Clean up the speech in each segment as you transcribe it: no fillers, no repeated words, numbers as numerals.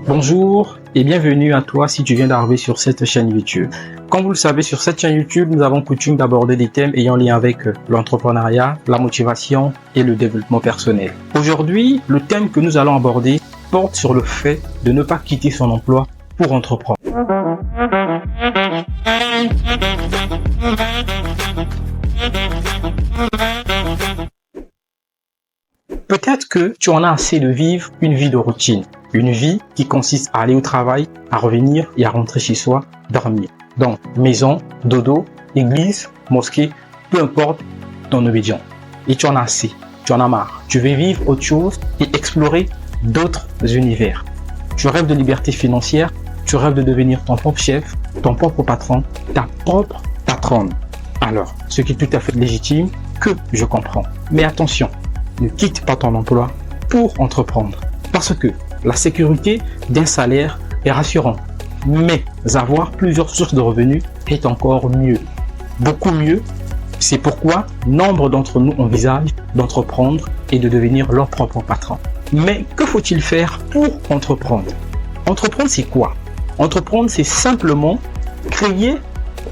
Bonjour et bienvenue à toi si tu viens d'arriver sur cette chaîne YouTube. Comme vous le savez, sur cette chaîne YouTube, nous avons coutume d'aborder des thèmes ayant lien avec l'entrepreneuriat, la motivation et le développement personnel. Aujourd'hui, le thème que nous allons aborder porte sur le fait de ne pas quitter son emploi pour entreprendre. Peut-être que tu en as assez de vivre une vie de routine, une vie qui consiste à aller au travail, à revenir et à rentrer chez soi, dormir. Donc, maison, dodo, église, mosquée, peu importe ton obédience. Et tu en as assez, tu en as marre. Tu veux vivre autre chose et explorer d'autres univers. Tu rêves de liberté financière, tu rêves de devenir ton propre chef, ton propre patron, ta propre patronne. Alors, ce qui est tout à fait légitime, que je comprends. Mais attention, ne quitte pas ton emploi pour entreprendre. Parce que la sécurité d'un salaire est rassurante. Mais avoir plusieurs sources de revenus est encore mieux. Beaucoup mieux. C'est pourquoi nombre d'entre nous envisagent d'entreprendre et de devenir leur propre patron. Mais que faut-il faire pour entreprendre? Entreprendre, c'est quoi? Entreprendre, c'est simplement créer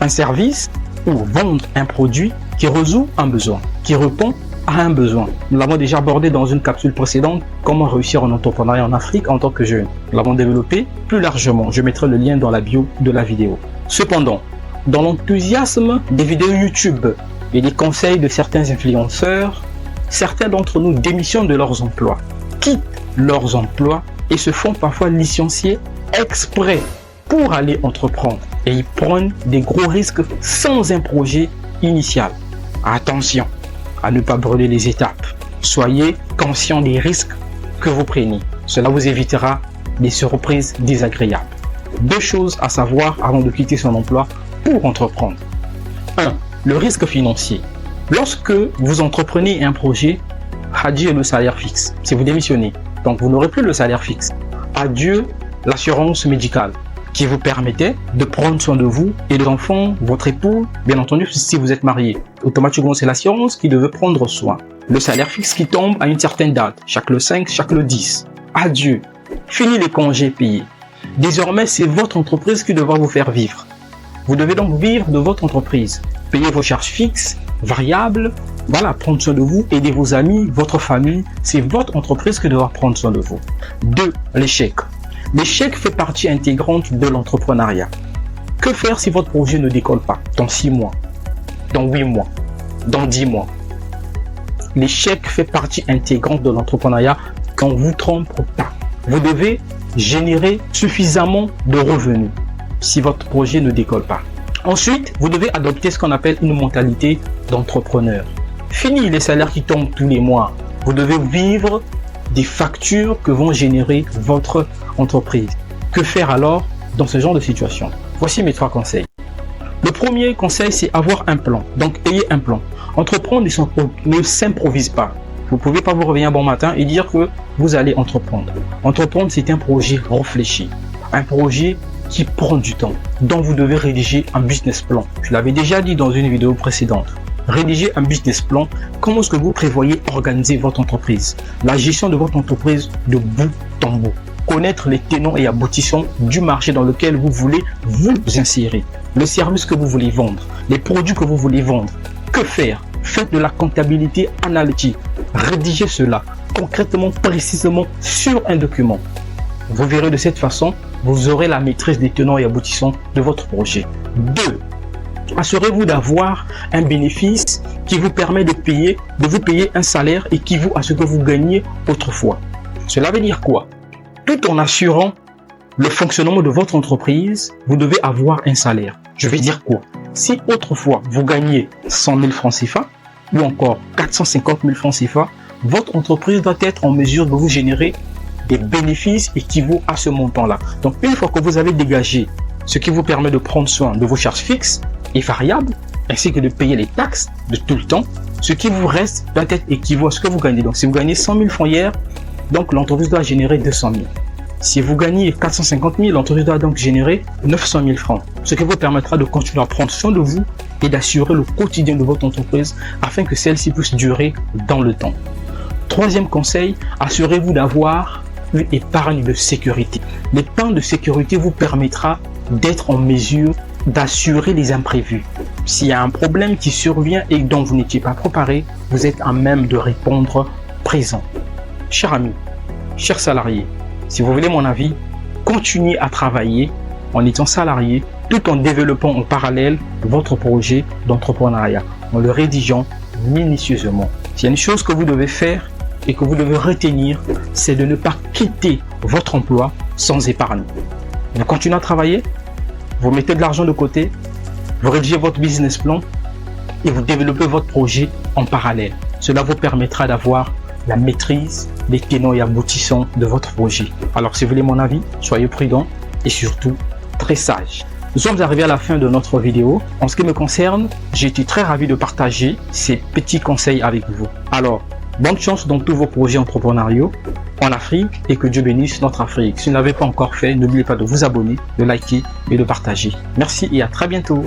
un service ou vendre un produit qui résout un besoin, qui répond à un besoin. Nous l'avons déjà abordé dans une capsule précédente, comment réussir en entrepreneuriat en Afrique en tant que jeune. Nous l'avons développé plus largement. Je mettrai le lien dans la bio de la vidéo. Cependant, dans l'enthousiasme des vidéos YouTube et des conseils de certains influenceurs, certains d'entre nous démissionnent de leurs emplois, quittent leurs emplois et se font parfois licencier exprès pour aller entreprendre. Et ils prennent des gros risques sans un projet initial. Attention à ne pas brûler les étapes. Soyez conscient des risques que vous prenez. Cela vous évitera des surprises désagréables. Deux choses à savoir avant de quitter son emploi pour entreprendre. 1. Le risque financier. Lorsque vous entreprenez un projet, adieu le salaire fixe. Si vous démissionnez, donc vous n'aurez plus le salaire fixe. Adieu l'assurance médicale qui vous permettait de prendre soin de vous et de l'enfant, votre époux, bien entendu, si vous êtes marié. Automatiquement, c'est l'assurance qui devait prendre soin. Le salaire fixe qui tombe à une certaine date, chaque le 5, chaque le 10. Adieu. Fini les congés payés. Désormais, c'est votre entreprise qui devra vous faire vivre. Vous devez donc vivre de votre entreprise. Payer vos charges fixes, variables, voilà, prendre soin de vous, aider vos amis, votre famille. C'est votre entreprise qui devra prendre soin de vous. 2. L'échec. L'échec fait partie intégrante de l'entrepreneuriat. Que faire si votre projet ne décolle pas dans 6 mois, dans 8 mois, dans 10 mois? L'échec fait partie intégrante de l'entrepreneuriat quand vous ne trompez pas. Vous devez générer suffisamment de revenus si votre projet ne décolle pas. Ensuite, vous devez adopter ce qu'on appelle une mentalité d'entrepreneur. Fini les salaires qui tombent tous les mois. Vous devez vivre des factures que vont générer votre entreprise. Que faire alors dans ce genre de situation? Voici mes 3 conseils. Le premier conseil, c'est avoir un plan. Donc, ayez un plan. Entreprendre ne s'improvise pas. Vous ne pouvez pas vous réveiller un bon matin et dire que vous allez entreprendre. Entreprendre, c'est un projet réfléchi. Un projet qui prend du temps, dont vous devez rédiger un business plan. Je l'avais déjà dit dans une vidéo précédente. Rédiger un business plan. Comment est-ce que vous prévoyez organiser votre entreprise? La gestion de votre entreprise de bout en bout. Connaître les tenants et aboutissants du marché dans lequel vous voulez vous insérer. Le service que vous voulez vendre. Les produits que vous voulez vendre. Que faire? Faites de la comptabilité analytique. Rédigez cela concrètement, précisément sur un document. Vous verrez de cette façon, vous aurez la maîtrise des tenants et aboutissants de votre projet. 2. Assurez-vous d'avoir un bénéfice qui vous permet de vous payer un salaire équivaut à ce que vous gagnez autrefois. Cela veut dire quoi? Tout en assurant le fonctionnement de votre entreprise, vous devez avoir un salaire. Je vais dire quoi? Si autrefois vous gagnez 100 000 francs CFA ou encore 450 000 francs CFA, votre entreprise doit être en mesure de vous générer des bénéfices équivalents à ce montant-là. Donc, une fois que vous avez dégagé ce qui vous permet de prendre soin de vos charges fixes et variables, ainsi que de payer les taxes de tout le temps, ce qui vous reste doit être équivalent à ce que vous gagnez. Donc, si vous gagnez 100 000 francs hier, donc l'entreprise doit générer 200 000. Si vous gagnez 450 000, l'entreprise doit donc générer 900 000 francs. Ce qui vous permettra de continuer à prendre soin de vous et d'assurer le quotidien de votre entreprise afin que celle-ci puisse durer dans le temps. Troisième conseil, assurez-vous d'avoir une épargne de sécurité. L'épargne de sécurité vous permettra d'être en mesure d'assurer les imprévus. S'il y a un problème qui survient et dont vous n'étiez pas préparé, vous êtes à même de répondre présent. Chers amis, chers salariés, si vous voulez mon avis, continuez à travailler en étant salarié tout en développant en parallèle votre projet d'entrepreneuriat, en le rédigeant minutieusement. S'il y a une chose que vous devez faire et que vous devez retenir, c'est de ne pas quitter votre emploi sans épargne. Vous continuez à travailler, vous mettez de l'argent de côté, vous rédigez votre business plan et vous développez votre projet en parallèle. Cela vous permettra d'avoir la maîtrise des tenants et aboutissants de votre projet. Alors si vous voulez mon avis, soyez prudent et surtout très sage. Nous sommes arrivés à la fin de notre vidéo. En ce qui me concerne, j'ai été très ravi de partager ces petits conseils avec vous. Alors, bonne chance dans tous vos projets entrepreneuriaux en Afrique et que Dieu bénisse notre Afrique. Si vous ne l'avez pas encore fait, n'oubliez pas de vous abonner, de liker et de partager. Merci et à très bientôt.